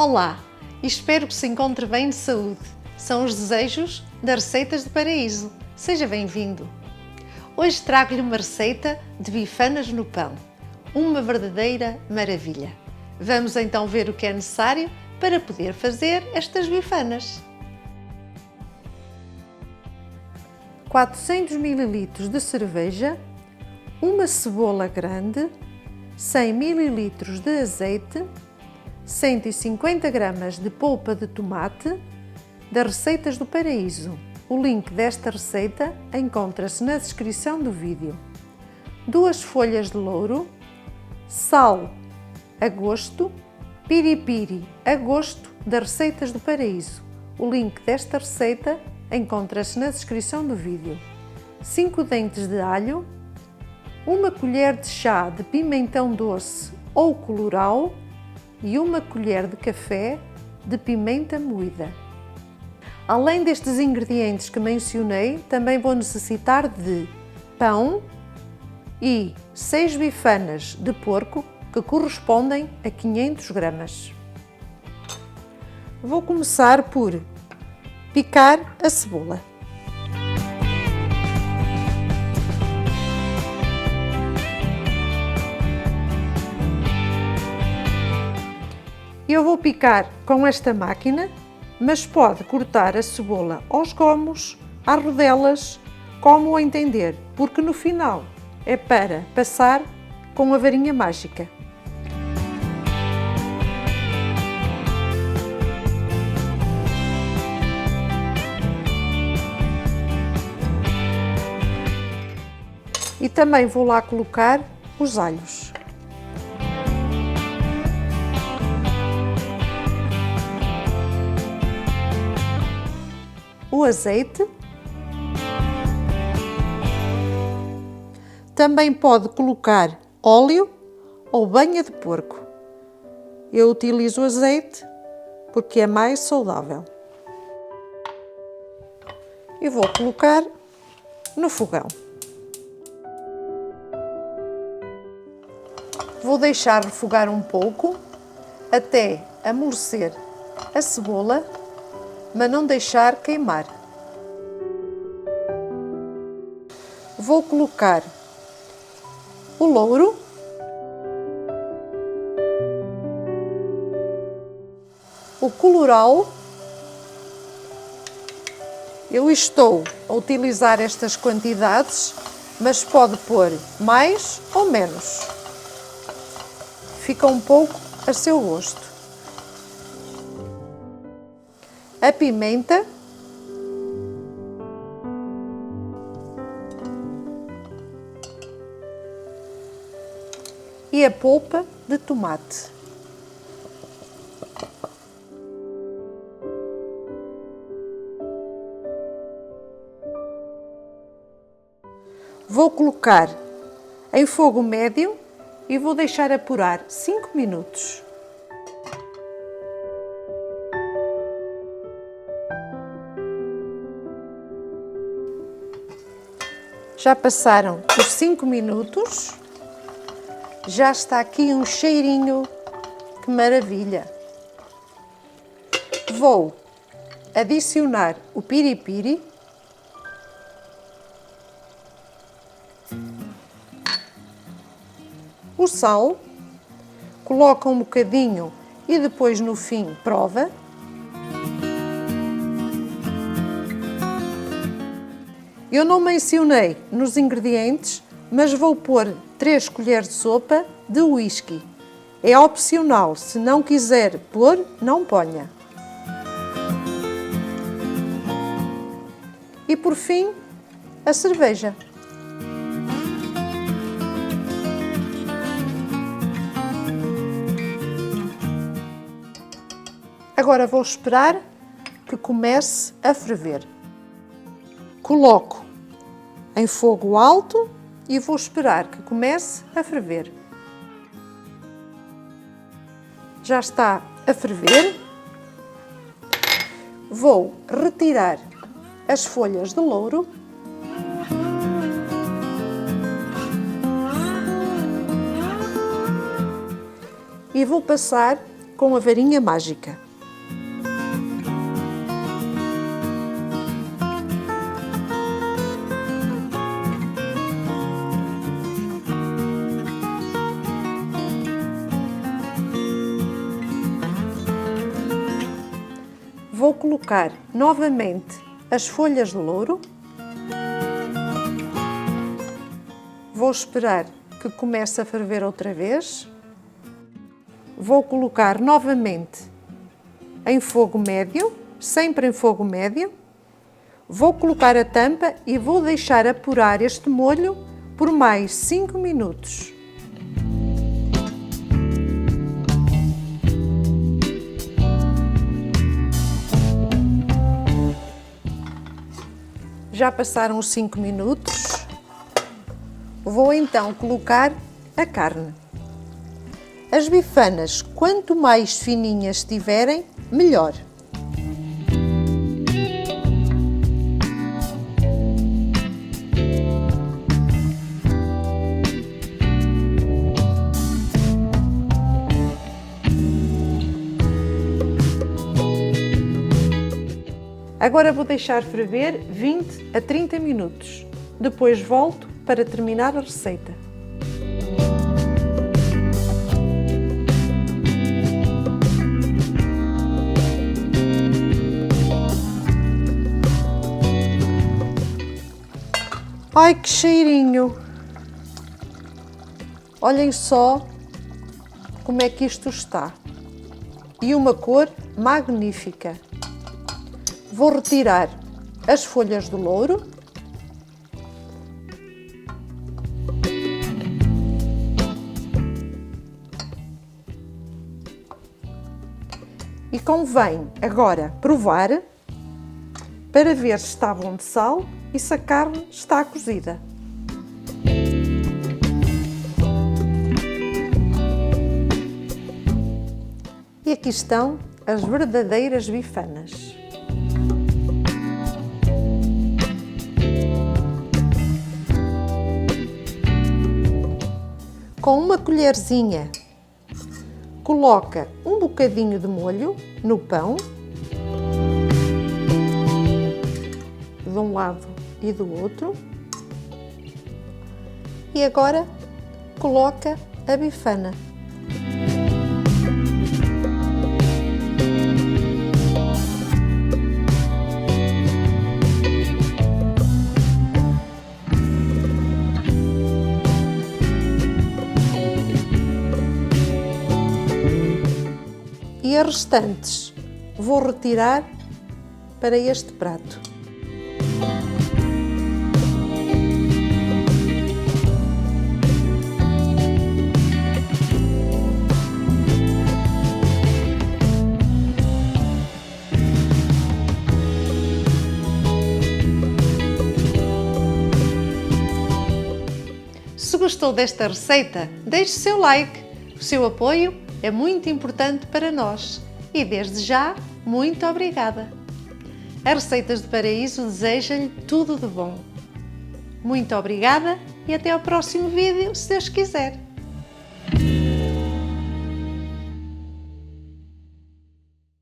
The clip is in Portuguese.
Olá, espero que se encontre bem de saúde. São os desejos das Receitas do Paraíso. Seja bem-vindo! Hoje trago-lhe uma receita de bifanas no pão. Uma verdadeira maravilha. Vamos então ver o que é necessário para poder fazer estas bifanas. 400 ml de cerveja, uma cebola grande, 100 ml de azeite, 150 gramas de polpa de tomate, das Receitas do Paraíso. O link desta receita encontra-se na descrição do vídeo. 2 folhas de louro, sal a gosto, piripiri a gosto, das Receitas do Paraíso. O link desta receita encontra-se na descrição do vídeo. 5 dentes de alho, 1 colher de chá de pimentão doce ou colorau e 1 colher de café de pimenta moída. Além destes ingredientes que mencionei, também vou necessitar de pão e 6 bifanas de porco que correspondem a 500 gramas. Vou começar por picar a cebola. Eu vou picar com esta máquina, mas pode cortar a cebola aos gomos, às rodelas, como o entender, porque no final é para passar com a varinha mágica. E também vou lá colocar os alhos. O azeite. Também pode colocar óleo ou banha de porco. Eu utilizo azeite porque é mais saudável. E vou colocar no fogão. Vou deixar refogar um pouco até amolecer a cebola, mas não deixar queimar. Vou colocar o louro, o colorau. Eu estou a utilizar estas quantidades, mas pode pôr mais ou menos. Fica um pouco a seu gosto. A pimenta, e a polpa de tomate. Vou colocar em fogo médio e vou deixar apurar 5 minutos. Já passaram os 5 minutos, já está aqui um cheirinho, que maravilha! Vou adicionar o piripiri, o sal, coloca um bocadinho e depois no fim prova. Eu não mencionei nos ingredientes, mas vou pôr 3 colheres de sopa de whisky. É opcional, se não quiser pôr, não ponha. E por fim, a cerveja. Agora vou esperar que comece a ferver. Coloco em fogo alto e vou esperar que comece a ferver. Já está a ferver. Vou retirar as folhas de louro. E vou passar com a varinha mágica. Vou colocar novamente as folhas de louro. Vou esperar que comece a ferver outra vez. Vou colocar novamente em fogo médio, sempre em fogo médio. Vou colocar a tampa e vou deixar apurar este molho por mais 5 minutos. Já passaram os 5 minutos. Vou então colocar a carne. As bifanas, quanto mais fininhas estiverem, melhor. Agora vou deixar ferver 20 a 30 minutos. Depois volto para terminar a receita. Ai, que cheirinho! Olhem só como é que isto está. E uma cor magnífica. Vou retirar as folhas de louro. E convém agora provar para ver se está bom de sal e se a carne está cozida. E aqui estão as verdadeiras bifanas. Com uma colherzinha, coloca um bocadinho de molho no pão, de um lado e do outro, e agora coloca a bifana. E as restantes vou retirar para este prato. Se gostou desta receita, deixe seu like. O seu apoio é muito importante para nós e, desde já, muito obrigada! A Receitas do Paraíso deseja-lhe tudo de bom. Muito obrigada e até ao próximo vídeo, se Deus quiser!